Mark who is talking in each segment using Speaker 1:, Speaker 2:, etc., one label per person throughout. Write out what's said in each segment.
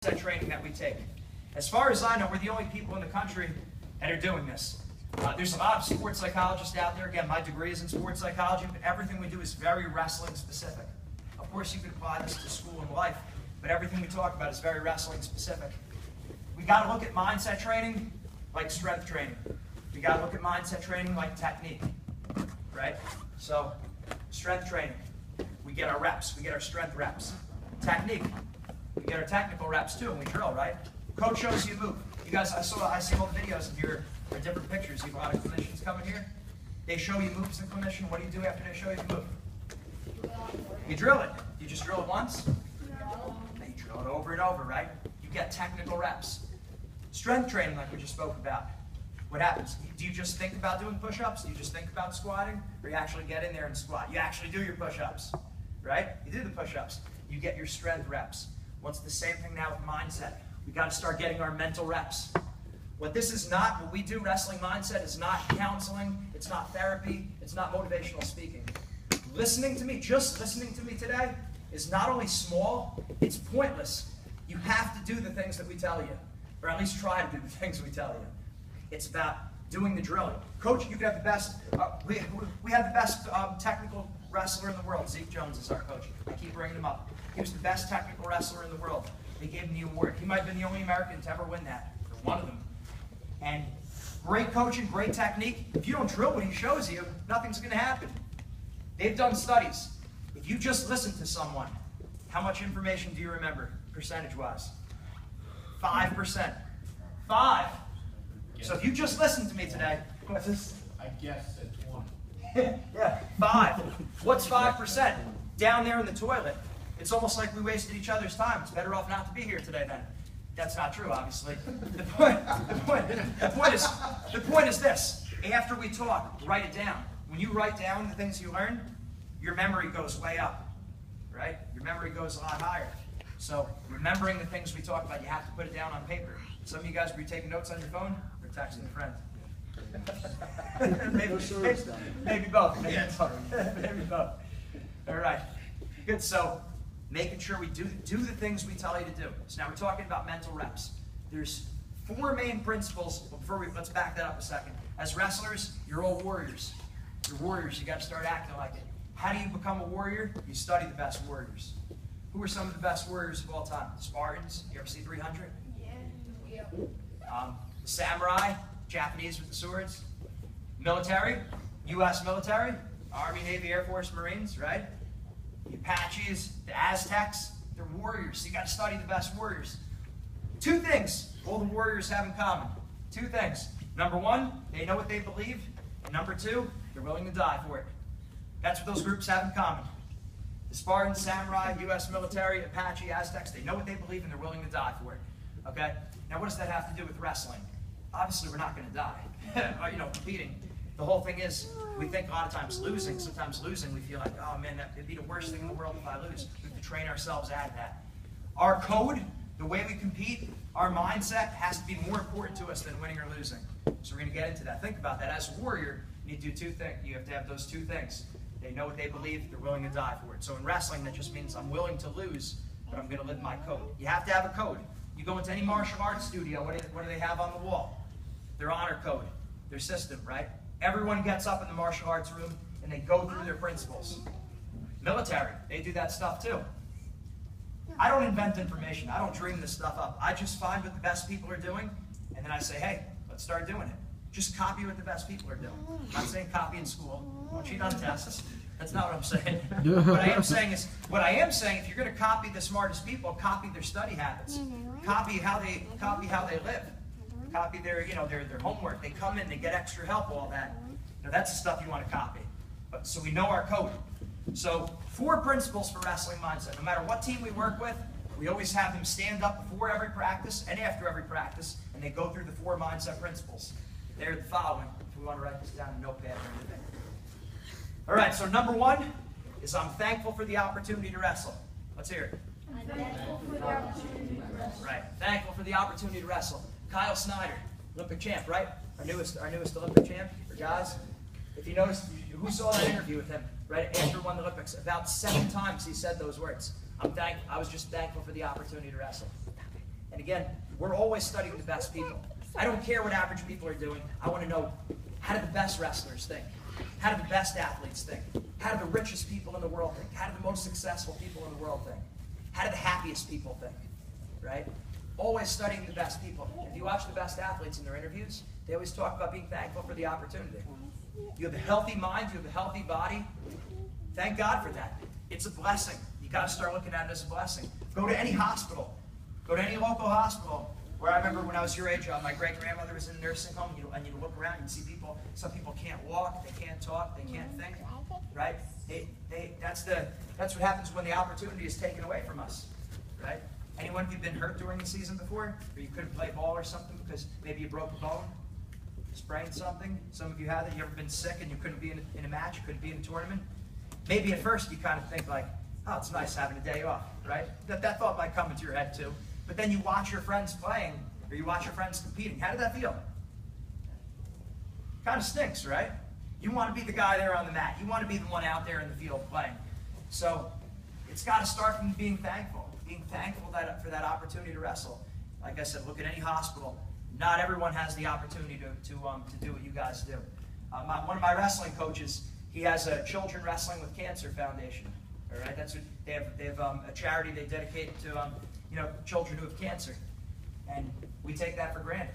Speaker 1: mindset training that we take. As far as I know, we're the only people in the country that are doing this. There's a lot of sports psychologists out there. Again, my degree is in sports psychology, but everything we do is very wrestling specific. Of course, you can apply this to school and life, but everything we talk about is very wrestling specific. We got to look at mindset training like strength training. We got to look at mindset training like technique, right? So, strength training, we get our reps, we get our strength reps. Technique, we get our technical reps too, and we drill, right? Coach shows you a move. You guys, I see all the videos of your different pictures. You have a lot of clinicians coming here. They show you moves in clinician. What do you do after they show you the move? You drill it. You just drill it once? No. You drill it over and over, right? You get technical reps. Strength training, like we just spoke about. What happens? Do you just think about doing push-ups? Do you just think about squatting? Or you actually get in there and squat? You actually do your push-ups, right? You do the push-ups. You get your strength reps. What's the same thing now with mindset? We got to start getting our mental reps. What we do, wrestling mindset, is not counseling, it's not therapy, it's not motivational speaking. Listening to me, just listening to me today, is not only small, it's pointless. You have to do the things that we tell you, or at least try to do the things we tell you. It's about doing the drilling. Coach, you could have the best, we have the best technical wrestler in the world. Zeke Jones is our coach. I keep bringing him up. He was the best technical wrestler in the world. They gave him the award. He might have been the only American to ever win that, or one of them. And great coaching, great technique. If you don't drill what he shows you, nothing's going to happen. They've done studies. If you just listen to someone, how much information do you remember, percentage-wise? 5%. 5. So if you just listen to me today, what's this?
Speaker 2: I guess it's 1.
Speaker 1: Yeah, 5. What's 5%? Down there in the toilet. It's almost like we wasted each other's time. It's better off not to be here today then. That's not true, obviously. The point is this. After we talk, write it down. When you write down the things you learn, your memory goes way up, right? Your memory goes a lot higher. So remembering the things we talk about, you have to put it down on paper. Some of you guys, were you taking notes on your phone or texting a friend? maybe both. Maybe both. All right. Good. So making sure we do the things we tell you to do. So now we're talking about mental reps. There's 4 main principles. Let's back that up a second. As wrestlers, you're all warriors. You're warriors. You got to start acting like it. How do you become a warrior? You study the best warriors. Who are some of the best warriors of all time? The Spartans. You ever see 300? Yeah. The samurai, Japanese with the swords. Military, U.S. military, Army, Navy, Air Force, Marines, right? The Apaches, the Aztecs, they're warriors. So you got to study the best warriors. 2 things all the warriors have in common. 2 things. Number 1, they know what they believe. And number 2, they're willing to die for it. That's what those groups have in common. The Spartans, Samurai, U.S. military, Apache, Aztecs, they know what they believe and they're willing to die for it. Okay? Now what does that have to do with wrestling? Obviously we're not going to die. Competing. The whole thing is, we think a lot of times losing. Sometimes losing, we feel like, oh man, that'd be the worst thing in the world if I lose. We have to train ourselves out of that. Our code, the way we compete, our mindset has to be more important to us than winning or losing. So we're going to get into that. Think about that. As a warrior, you need to do 2 things. You have to have those 2 things. They know what they believe, they're willing to die for it. So in wrestling, that just means I'm willing to lose, but I'm going to live my code. You have to have a code. You go into any martial arts studio, what do they have on the wall? Their honor code, their system, right? Everyone gets up in the martial arts room and they go through their principles. Military, they do that stuff too. I don't invent information. I don't dream this stuff up. I just find what the best people are doing, and then I say, hey, let's start doing it. Just copy what the best people are doing. I'm not saying copy in school. Don't cheat on tests. That's not what I'm saying. What I am saying is, if you're going to copy the smartest people, copy their study habits. Copy how they live. Copy their homework. They come in, they get extra help, all that. That's the stuff you want to copy. So we know our code. So 4 principles for wrestling mindset. No matter what team we work with, we always have them stand up before every practice and after every practice, and they go through the 4 mindset principles. They're the following. If we want to write this down in a notepad or anything. All right, so number 1 is I'm thankful for the opportunity to wrestle. Let's hear it.
Speaker 3: I'm thankful for the opportunity to wrestle.
Speaker 1: Right, thankful for the opportunity to wrestle. Kyle Snyder, Olympic champ, right? Our newest Olympic champ for guys. If you noticed, who saw that interview with him, right after won the Olympics? About 7 times he said those words. I was just thankful for the opportunity to wrestle. again, we're always studying the best people. I don't care what average people are doing. I want to know, how do the best wrestlers think? How do the best athletes think? How do the richest people in the world think? How do the most successful people in the world think? How do the happiest people think? Right? Always studying the best people. If you watch the best athletes in their interviews, they always talk about being thankful for the opportunity. You have a healthy mind, you have a healthy body. Thank God for that. It's a blessing. You got to start looking at it as a blessing. Go to any hospital. Go to any local hospital. Where I remember when I was your age, my great-grandmother was in a nursing home, and you look around, you see people, some people can't walk, they can't talk, they can't think, right? That's what happens when the opportunity is taken away from us, right? Anyone of you been hurt during the season before? Or you couldn't play ball or something because maybe you broke a bone, sprained something? Some of you have that. You ever been sick and you couldn't be in a match, you couldn't be in a tournament? Maybe at first you kind of think like, oh, it's nice having a day off, right? That thought might come into your head too. But then you watch your friends playing, or you watch your friends competing. How did that feel? Kind of stinks, right? You want to be the guy there on the mat. You want to be the one out there in the field playing. So it's got to start from being thankful for that opportunity to wrestle. Like I said, look at any hospital. Not everyone has the opportunity to do what you guys do. One of my wrestling coaches, he has a Children Wrestling with Cancer Foundation. All right, that's what they have a charity they dedicate to children who have cancer, and we take that for granted.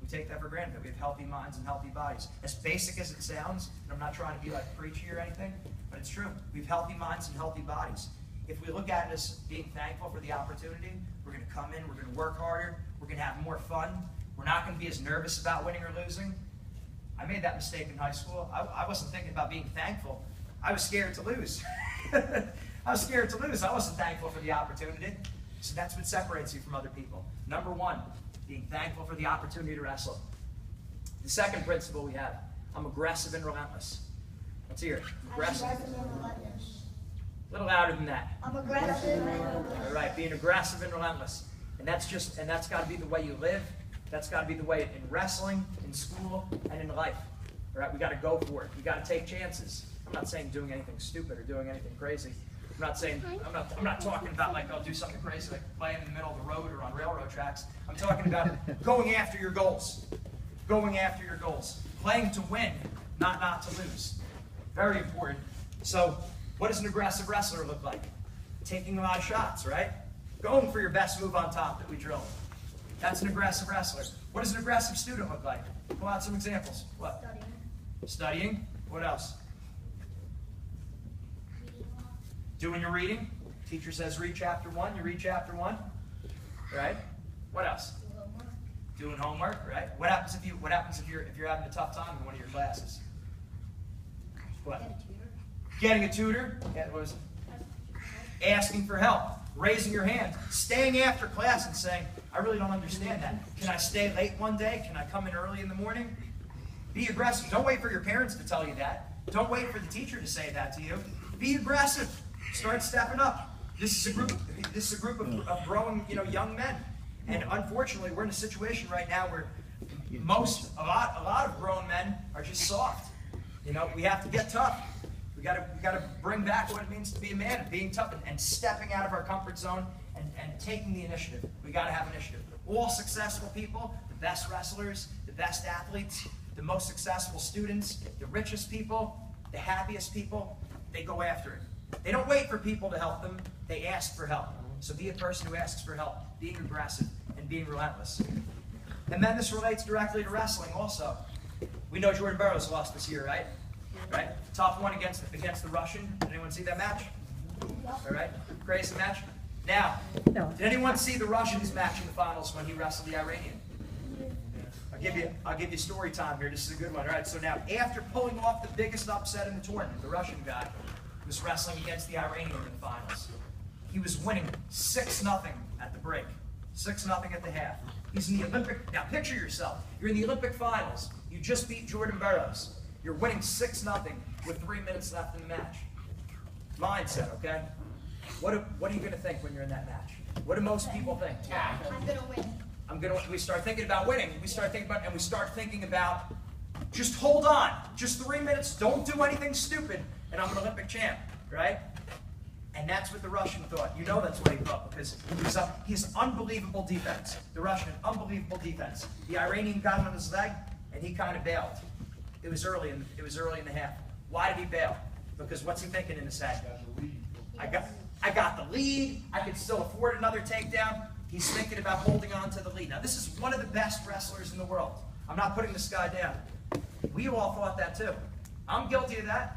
Speaker 1: We take that for granted that we have healthy minds and healthy bodies. As basic as it sounds, and I'm not trying to be like preachy or anything, but it's true. We have healthy minds and healthy bodies. If we look at it as being thankful for the opportunity, we're going to come in, we're going to work harder, we're going to have more fun. We're not going to be as nervous about winning or losing. I made that mistake in high school. I wasn't thinking about being thankful. I was scared to lose. I was scared to lose. I wasn't thankful for the opportunity. So that's what separates you from other people. Number one, being thankful for the opportunity to wrestle. The second principle we have, I'm aggressive and relentless. Let's hear it. Aggressive. A little louder than that.
Speaker 3: I'm aggressive and relentless.
Speaker 1: All right, being aggressive and relentless. And that's got to be the way you live. That's got to be the way in wrestling, in school, and in life. All right, we got to go for it. You got to take chances. I'm not saying doing anything stupid or doing anything crazy. I'm not talking about like, I'll do something crazy like playing in the middle of the road or on railroad tracks. I'm talking about going after your goals. Going after your goals. Playing to win, not to lose. Very important. So, what does an aggressive wrestler look like? Taking a lot of shots, right? Going for your best move on top that we drilled. That's an aggressive wrestler. What does an aggressive student look like? Pull out some examples. What? Studying. What else? Doing your reading. Teacher says read chapter 1, you read chapter 1. Right? What else? Doing homework, right? What happens if you're having a tough time in one of your classes? What? Getting a tutor. What was it? Asking for help. Raising your hand. Staying after class and saying, I really don't understand that. Can I stay late one day? Can I come in early in the morning? Be aggressive. Don't wait for your parents to tell you that. Don't wait for the teacher to say that to you. Be aggressive. Start stepping up. This is a group of growing, young men. And unfortunately, we're in a situation right now where a lot of grown men are just soft. We have to get tough. We got to bring back what it means to be a man and being tough and stepping out of our comfort zone and taking the initiative. We got to have initiative. All successful people, the best wrestlers, the best athletes, the most successful students, the richest people, the happiest people, they go after it. They don't wait for people to help them. They ask for help. So be a person who asks for help, being aggressive and being relentless. And then this relates directly to wrestling also. We know Jordan Burroughs lost this year, right? Right? Tough one against the Russian. Did anyone see that match? All right? Crazy match. Now, did anyone see the Russian's match in the finals when he wrestled the Iranian? I'll give you story time here. This is a good one. All right, so now, after pulling off the biggest upset in the tournament, the Russian guy was wrestling against the Iranian in the finals. He was winning 6-0 at the break, 6-0 at the half. He's in the Olympic. Now, picture yourself. You're in the Olympic finals. You just beat Jordan Burroughs. You're winning 6-0 with 3 minutes left in the match. Mindset, okay? What are you going to think when you're in that match? What do most people think?
Speaker 3: I'm going to win.
Speaker 1: We start thinking about winning. We start thinking about just hold on. Just 3 minutes. Don't do anything stupid, and I'm an Olympic champ, right? And that's what the Russian thought. You know that's what he thought because he's unbelievable defense. The Russian, unbelievable defense. The Iranian got him on his leg, and he kind of bailed. It was early in the half. Why did he bail? Because what's he thinking in his head? I got the lead. I can still afford another takedown. He's thinking about holding on to the lead. Now, this is one of the best wrestlers in the world. I'm not putting this guy down. We all thought that too. I'm guilty of that.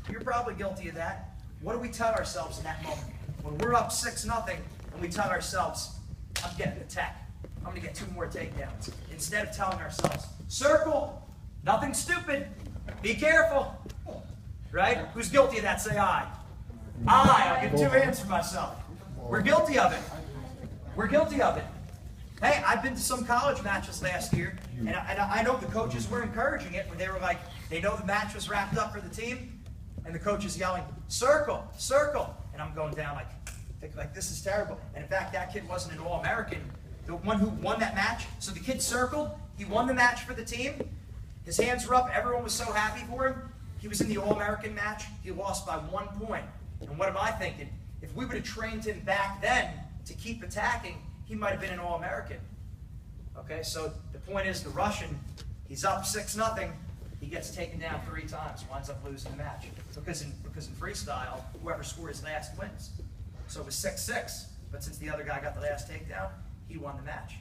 Speaker 1: You're probably guilty of that. What do we tell ourselves in that moment? When we're up 6-0 and we tell ourselves, I'm getting attacked. I'm going to get 2 more takedowns. Instead of telling ourselves, circle, nothing stupid, be careful. Right? Who's guilty of that? Say I. I'll give 2 hands for myself. We're guilty of it. We're guilty of it. Hey, I've been to some college matches last year, and I know the coaches were encouraging it when they were like, they know the match was wrapped up for the team, and the coach is yelling, circle, circle. And I'm going down like this is terrible. And in fact, that kid wasn't an All-American. The one who won that match, so the kid circled, he won the match for the team. His hands were up, everyone was so happy for him. He was in the All-American match, he lost by 1 point. And what am I thinking? If we would have trained him back then to keep attacking, he might have been an All-American. Okay, so the point is the Russian, he's up 6-0. He gets taken down 3 times, winds up losing the match. Because in freestyle, whoever scores last wins. So it was 6-6, but since the other guy got the last takedown, he won the match.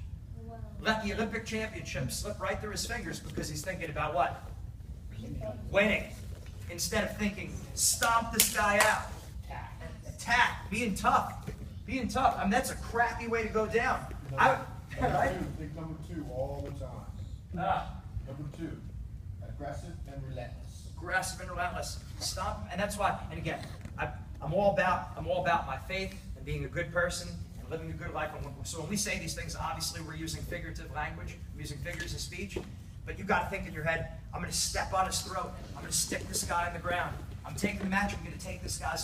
Speaker 3: Wow.
Speaker 1: Let the Olympic championship slip right through his fingers because he's thinking about what? Winning. Instead of thinking, stomp this guy out. Attack. Being tough. Being tough. I mean, that's a crappy way to go down. Right?
Speaker 2: Pick number 2 all the time. Number 2, aggressive and relentless.
Speaker 1: Aggressive and relentless. Stop. And that's why, and again, I'm all about my faith and being a good person and living a good life. So when we say these things, obviously we're using figurative language, we're using figures of speech, but you got to think in your head, I'm going to step on his throat. I'm going to stick this guy in the ground. I'm taking the match, I'm going to take this guy's